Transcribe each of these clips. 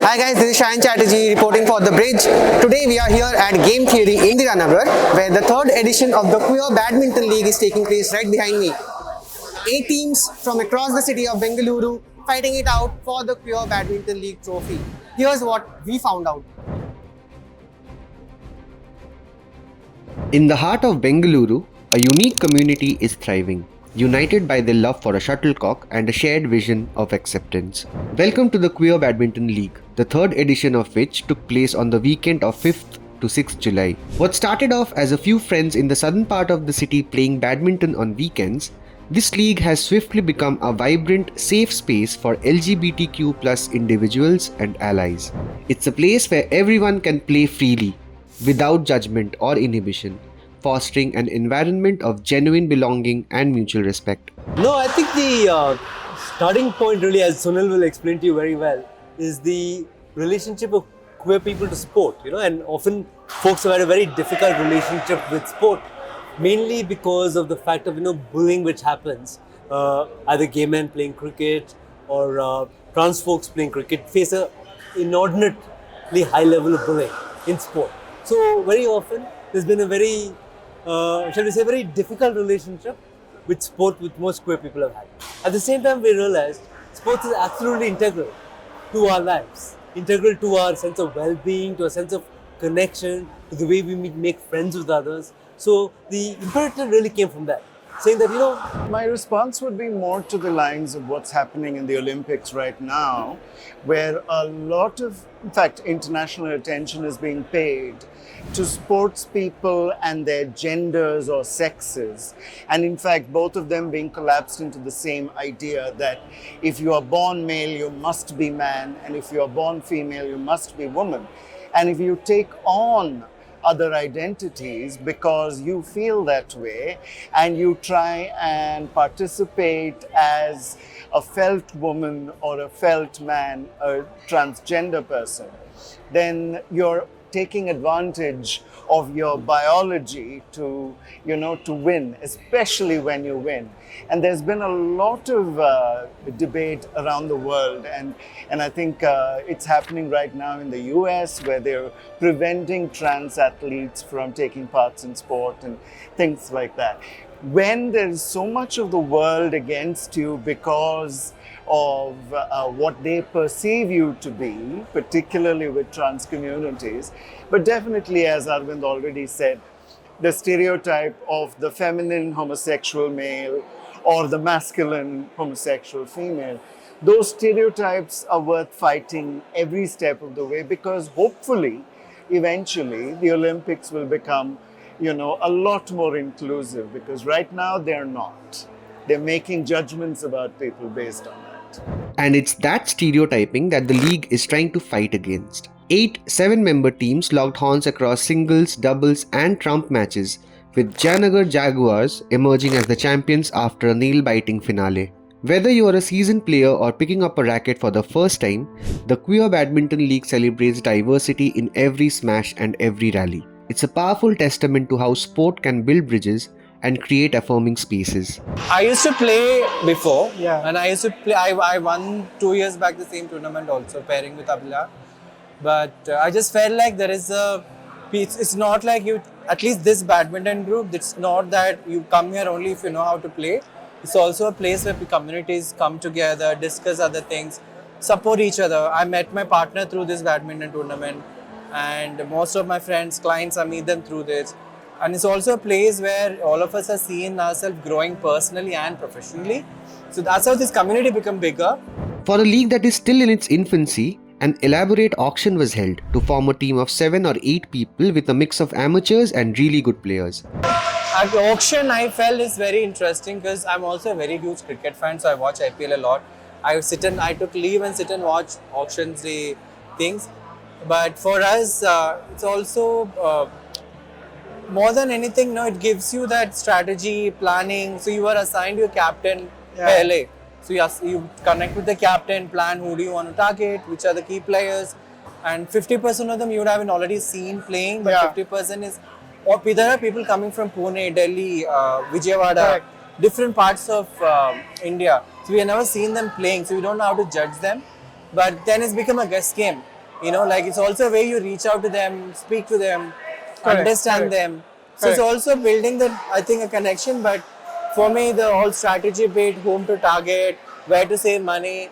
Hi guys, this is Shayan Chatterjee reporting for The Bridge. Today we are here at Game Theory, Indiranagar, where the third edition of the Queer Badminton League is taking place right behind me. 8 teams from across the city of Bengaluru fighting it out for the Queer Badminton League trophy. Here's what we found out. In the heart of Bengaluru, a unique community is thriving, united by their love for a shuttlecock and a shared vision of acceptance. Welcome to the Queer Badminton League, the third edition of which took place on the weekend of 5th to 6th July. What started off as a few friends in the southern part of the city playing badminton on weekends, this league has swiftly become a vibrant, safe space for LGBTQ+ individuals and allies. It's a place where everyone can play freely, without judgment or inhibition, fostering an environment of genuine belonging and mutual respect. No, I think the starting point really, as Sunil will explain to you very well, is the relationship of queer people to sport, and often folks have had a very difficult relationship with sport, mainly because of the fact of, bullying which happens. Either gay men playing cricket or trans folks playing cricket face a inordinately high level of bullying in sport. So very often there's been a very, very difficult relationship with sport which most queer people have had. At the same time, we realized sports is absolutely integral to our lives, integral to our sense of well-being, to a sense of connection, to the way we make friends with others. So the imperative really came from that, saying that, My response would be more to the lines of what's happening in the Olympics right now, where a lot of, in fact, international attention is being paid to sports people and their genders or sexes. And in fact, both of them being collapsed into the same idea that if you are born male, you must be man, and if you are born female, you must be woman. And if you take on other identities because you feel that way and you try and participate as a felt woman or a felt man, a transgender person, then you're taking advantage of your biology to win, especially when you win. And there's been a lot of debate around the world, and I think it's happening right now in the US, where they're preventing trans athletes from taking parts in sport and things like that. When there's so much of the world against you because of what they perceive you to be, particularly with trans communities, but definitely, as Arvind already said, the stereotype of the feminine homosexual male or the masculine homosexual female, those stereotypes are worth fighting every step of the way, because hopefully, eventually, the Olympics will become, a lot more inclusive, because right now they're not. They're making judgments about people based on that. And it's that stereotyping that the league is trying to fight against. 8 7-member teams locked horns across singles, doubles and trump matches, with Janagar Jaguars emerging as the champions after a nail-biting finale. Whether you are a seasoned player or picking up a racket for the first time, the Queer Badminton League celebrates diversity in every smash and every rally. It's a powerful testament to how sport can build bridges and create affirming spaces. I used to play before, and I used to play. I won 2 years back the same tournament also, pairing with Abhila. But I just felt like there is a piece. It's not like you, at least this badminton group, it's not that you come here only if you know how to play. It's also a place where communities come together, discuss other things, support each other. I met my partner through this badminton tournament, and most of my friends, clients, I meet them through this. And it's also a place where all of us are seeing ourselves growing personally and professionally. So that's how this community become bigger. For a league that is still in its infancy, an elaborate auction was held to form a team of 7 or 8 people with a mix of amateurs and really good players. At the auction, I felt is very interesting because I'm also a very huge cricket fan, so I watch IPL a lot. I took leave and sit and watch auctions, the things. But for us, it's also more than anything, it gives you that strategy, planning. So you are assigned your captain early. So you connect with the captain, plan who do you want to target, which are the key players. And 50% of them you would have already seen playing, but 50% is, there are people coming from Pune, Delhi, Vijayawada, different parts of India. So we have never seen them playing, so we don't know how to judge them. But then it's become a guess game. You know, like it's also a way you reach out to them, speak to them, Correct, understand correct. them. So it's also building I think, a connection. But for me, the whole strategy bit, whom to target, where to save money,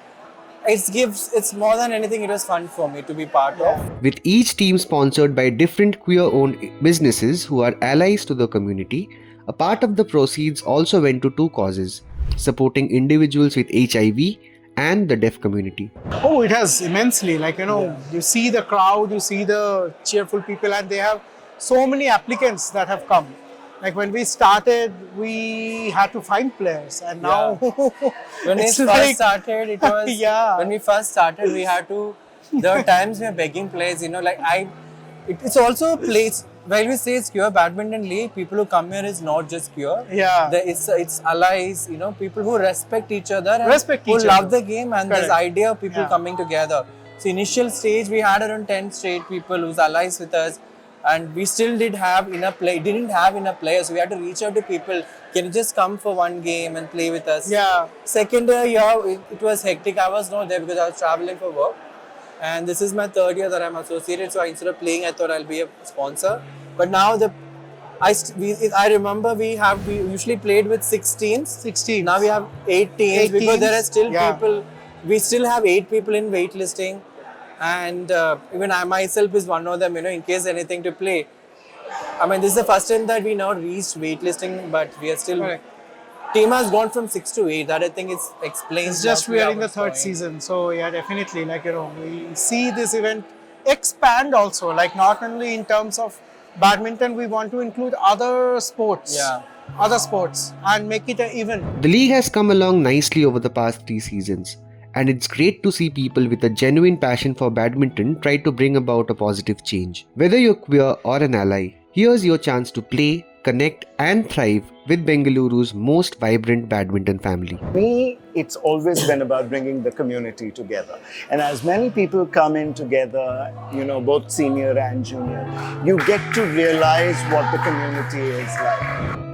it's more than anything, it was fun for me to be part of. With each team sponsored by different queer-owned businesses who are allies to the community, a part of the proceeds also went to two causes: supporting individuals with HIV and the deaf community. Oh, it has immensely. Like, you see the crowd, you see the cheerful people, and they have so many applicants that have come. Like when we started, we had to find players, and now When we it's first like, started, it was Yeah. when we first started, we had to. There were times we were begging players. It's also a place. While we say it's queer badminton league, people who come here is not just queer. Yeah. It's allies. People who respect each other and Respect who each love other. the game, and Correct. this idea of people Yeah. coming together. So initial stage, we had around 10 straight people who's allies with us. And we still didn't have enough players. So we had to reach out to people. Can you just come for one game and play with us? Yeah. Second year, it was hectic. I was not there because I was traveling for work. And this is my third year that I'm associated. So instead of playing, I thought I'll be a sponsor. But now I remember we usually played with 16. 16. Now we have 8 teams 8 because there are teams, still yeah. people. We still have 8 people in waitlisting. And even I myself is one of them, in case anything to play. I mean, this is the first time that we now reached waitlisting, but we are still. Correct. Team has gone from 6 to 8. That I think explains. It's just we are in the what's third going. season, so yeah, definitely. Like, we see this event expand also. Like, not only in terms of badminton, we want to include other sports. Yeah. Other sports and make it an event. The league has come along nicely over the past 3 seasons, and it's great to see people with a genuine passion for badminton try to bring about a positive change. Whether you're queer or an ally, here's your chance to play, connect, and thrive with Bengaluru's most vibrant badminton family. Me, it's always been about bringing the community together. And as many people come in together, both senior and junior, you get to realize what the community is like.